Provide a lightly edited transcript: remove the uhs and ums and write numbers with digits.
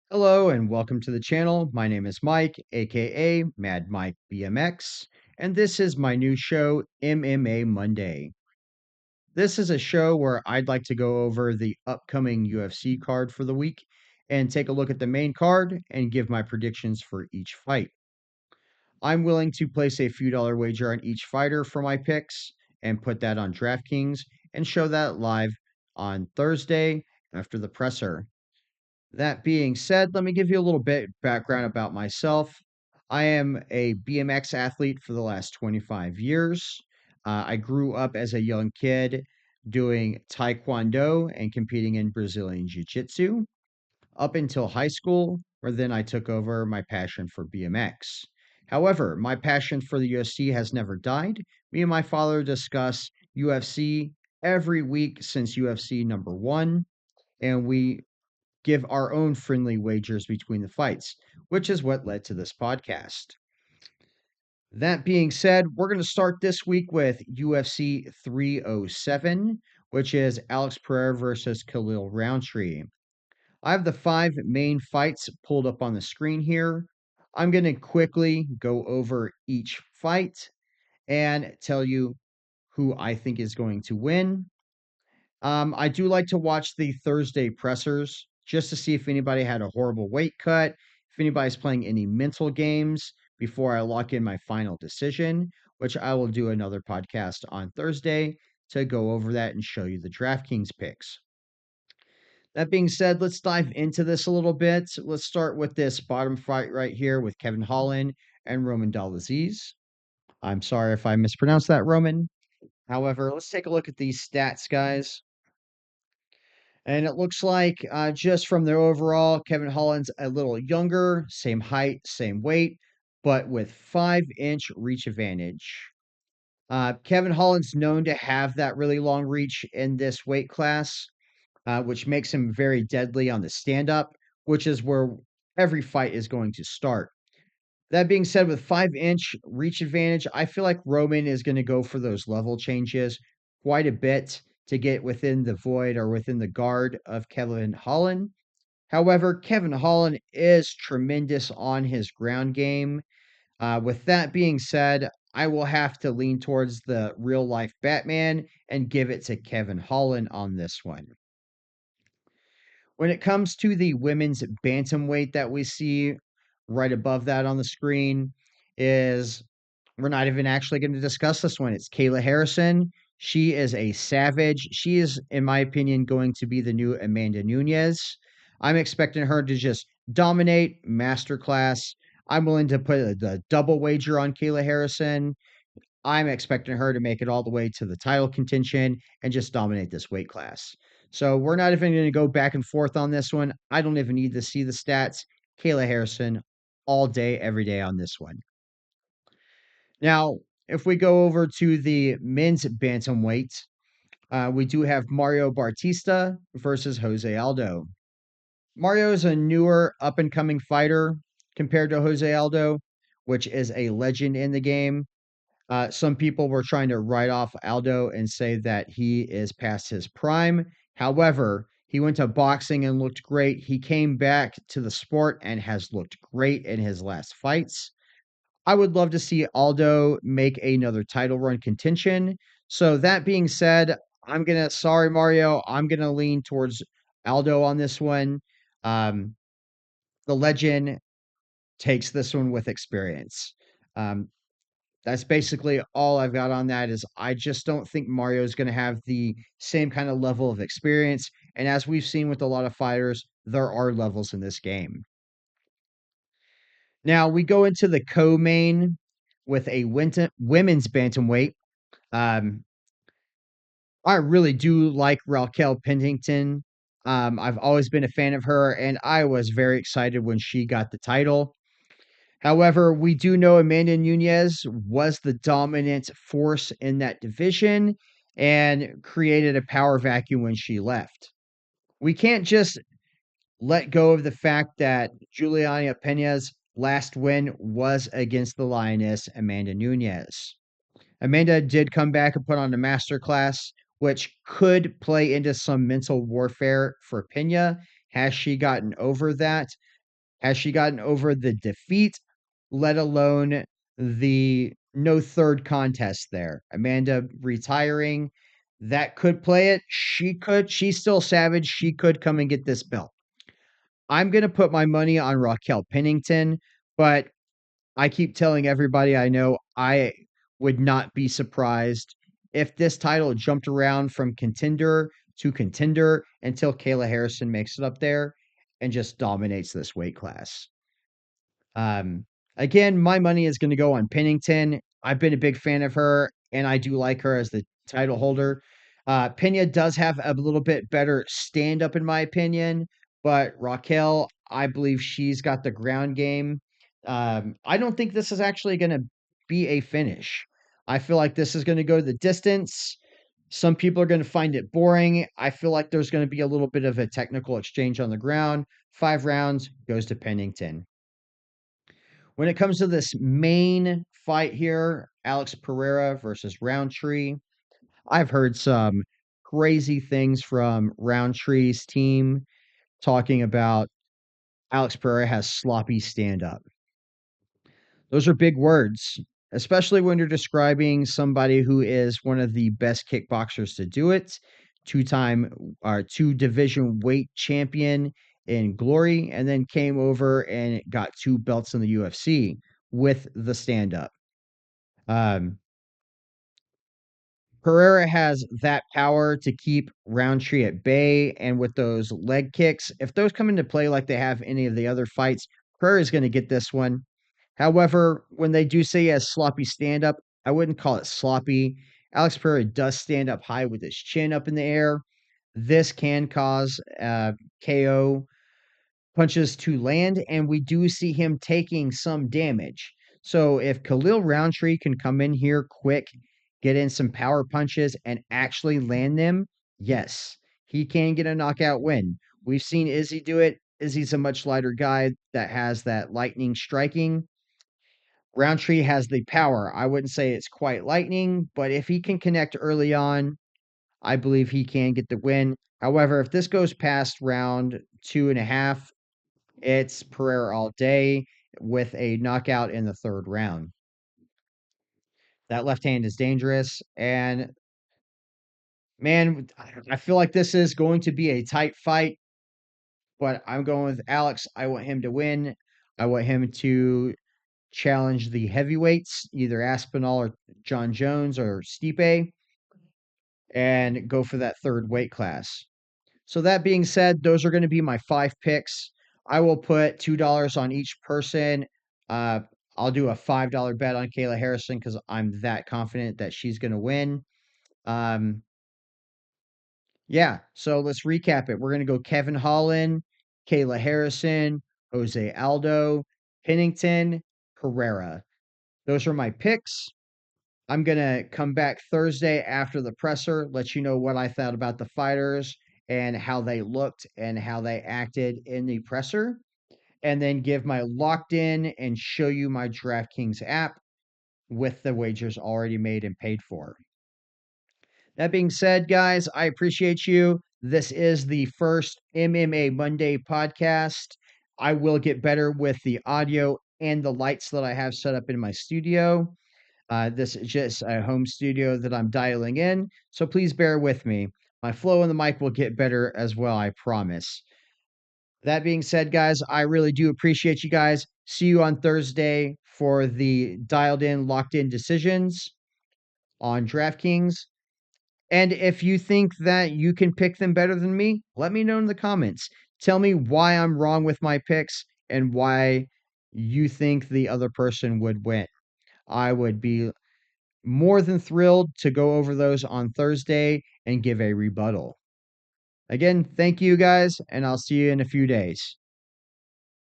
Hello and welcome to the channel. My name is Mike, aka Madmikebmx, and this is my new show, MMA Monday. This is a show where I'd like to go over the upcoming UFC card for the week and take a look at the main card and give my predictions for each fight. I'm willing to place a few dollar wager on each fighter for my picks and put that on DraftKings and show that live on Thursday after the presser. That being said, let me give you a little bit background about myself. I am a BMX athlete for the last 25 years. I grew up as a young kid doing Taekwondo and competing in Brazilian Jiu Jitsu up until high school, where then I took over my passion for BMX. However, my passion for the UFC has never died. Me and my father discuss UFC every week since UFC number one, and we give our own friendly wagers between the fights, which is what led to this podcast. That being said, we're going to start this week with UFC 307, which is Alex Pereira versus Khalil Roundtree. I have the five main fights pulled up on the screen here. I'm going to quickly go over each fight and tell you who I think is going to win. I do like to watch the Thursday pressers just to see if anybody had a horrible weight cut, if anybody's playing any mental games before I lock in my final decision, which I will do another podcast on Thursday to go over that and show you the DraftKings picks. That being said, let's dive into this a little bit. Let's start with this bottom fight right here with Kevin Holland and Roman Dolidze. I'm sorry if I mispronounced that, Roman. However, let's take a look at these stats, guys. And it looks like just from their overall, Kevin Holland's a little younger, same height, same weight, but with 5-inch reach advantage. Kevin Holland's known to have that really long reach in this weight class, which makes him very deadly on the stand up, which is where every fight is going to start. That being said, with 5-inch reach advantage, I feel like Roman is going to go for those level changes quite a bit to get within the void or within the guard of Kevin Holland. However, Kevin Holland is tremendous on his ground game. With that being said, I will have to lean towards the real life Batman and give it to Kevin Holland on this one. When it comes to the women's bantamweight that we see right above that on the screen is we're not even actually going to discuss this one. It's Kayla Harrison. She is a savage. She is, in my opinion, going to be the new Amanda Nunes. I'm expecting her to just dominate, masterclass. I'm willing to put the double wager on Kayla Harrison. I'm expecting her to make it all the way to the title contention and just dominate this weight class. So we're not even going to go back and forth on this one. I don't even need to see the stats. Kayla Harrison all day, every day on this one. Now, if we go over to the men's bantamweight, we do have Mario Bautista versus Jose Aldo. Mario is a newer up and coming fighter compared to Jose Aldo, which is a legend in the game. Some people were trying to write off Aldo and say that he is past his prime. However, he went to boxing and looked great. He came back to the sport and has looked great in his last fights. I would love to see Aldo make another title run contention. So that being said, sorry, Mario, I'm gonna lean towards Aldo on this one. Um, the legend takes this one with experience. Um, that's basically all I've got on that is I just don't think Mario is going to have the same kind of level of experience. And as we've seen with a lot of fighters, there are levels in this game. Now we go into the co-main with a women's bantamweight. Um, I really do like Raquel Pennington. I've always been a fan of her, and I was very excited when she got the title. However, we do know Amanda Nunes was the dominant force in that division and created a power vacuum when she left. We can't just let go of the fact that Juliana Pena's last win was against the Lioness, Amanda Nunes. Amanda did come back and put on a masterclass, which could play into some mental warfare for Pena. Has she gotten over that? Has she gotten over the defeat, let alone the no third contest there? Amanda retiring, that could play it. She could. She's still savage. She could come and get this belt. I'm going to put my money on Raquel Pennington, but I keep telling everybody I know I would not be surprised if this title jumped around from contender to contender until Kayla Harrison makes it up there and just dominates this weight class. Um, again, my money is going to go on Pennington. I've been a big fan of her, and I do like her as the title holder. Pena does have a little bit better stand up, in my opinion, but Raquel, I believe she's got the ground game. I don't think this is actually going to be a finish. I feel like this is going to go the distance. Some people are going to find it boring. I feel like there's going to be a little bit of a technical exchange on the ground. 5 rounds goes to Pennington. When it comes to this main fight here, Alex Pereira versus Roundtree, I've heard some crazy things from Roundtree's team talking about Alex Pereira has sloppy stand up. Those are big words, especially when you're describing somebody who is one of the best kickboxers to do it, two-time or two division weight champion in Glory, and then came over and got 2 belts in the UFC with the stand up. Um, Pereira has that power to keep Roundtree at bay, and with those leg kicks, if those come into play like they have any of the other fights, Pereira is going to get this one. However, when they do say he has sloppy stand up, I wouldn't call it sloppy. Alex Pereira does stand up high with his chin up in the air. This can cause KO punches to land, and we do see him taking some damage. So if Khalil Roundtree can come in here quick, get in some power punches, and actually land them, yes, he can get a knockout win. We've seen Izzy do it. Izzy's a much lighter guy that has that lightning striking. Roundtree has the power. I wouldn't say it's quite lightning, but if he can connect early on, I believe he can get the win. However, if this goes past round 2.5, it's Pereira all day with a knockout in the 3rd round. That left hand is dangerous. And man, I feel like this is going to be a tight fight, but I'm going with Alex. I want him to win. I want him to challenge the heavyweights, either Aspinall or John Jones or Stipe, and go for that 3rd weight class. So that being said, those are going to be my 5 picks. I will put $2 on each person. Uh, I'll do a $5 bet on Kayla Harrison because I'm that confident that she's going to win. Um, yeah, so let's recap it. We're going to go Kevin Holland, Kayla Harrison, Jose Aldo, Pennington, Pereira. Those are my picks. I'm going to come back Thursday after the presser, let you know what I thought about the fighters and how they looked and how they acted in the presser, and then give my locked in and show you my DraftKings app with the wagers already made and paid for. That being said, guys, I appreciate you. This is the first MMA Monday podcast. I will get better with the audio and the lights that I have set up in my studio. This is just a home studio that I'm dialing in, so please bear with me. My flow on the mic will get better as well, I promise. That being said, guys, I really do appreciate you guys. See you on Thursday for the dialed in, locked in decisions on DraftKings. And if you think that you can pick them better than me, let me know in the comments. Tell me why I'm wrong with my picks and why you think the other person would win. I would be more than thrilled to go over those on Thursday and give a rebuttal. Again, thank you guys, and I'll see you in a few days.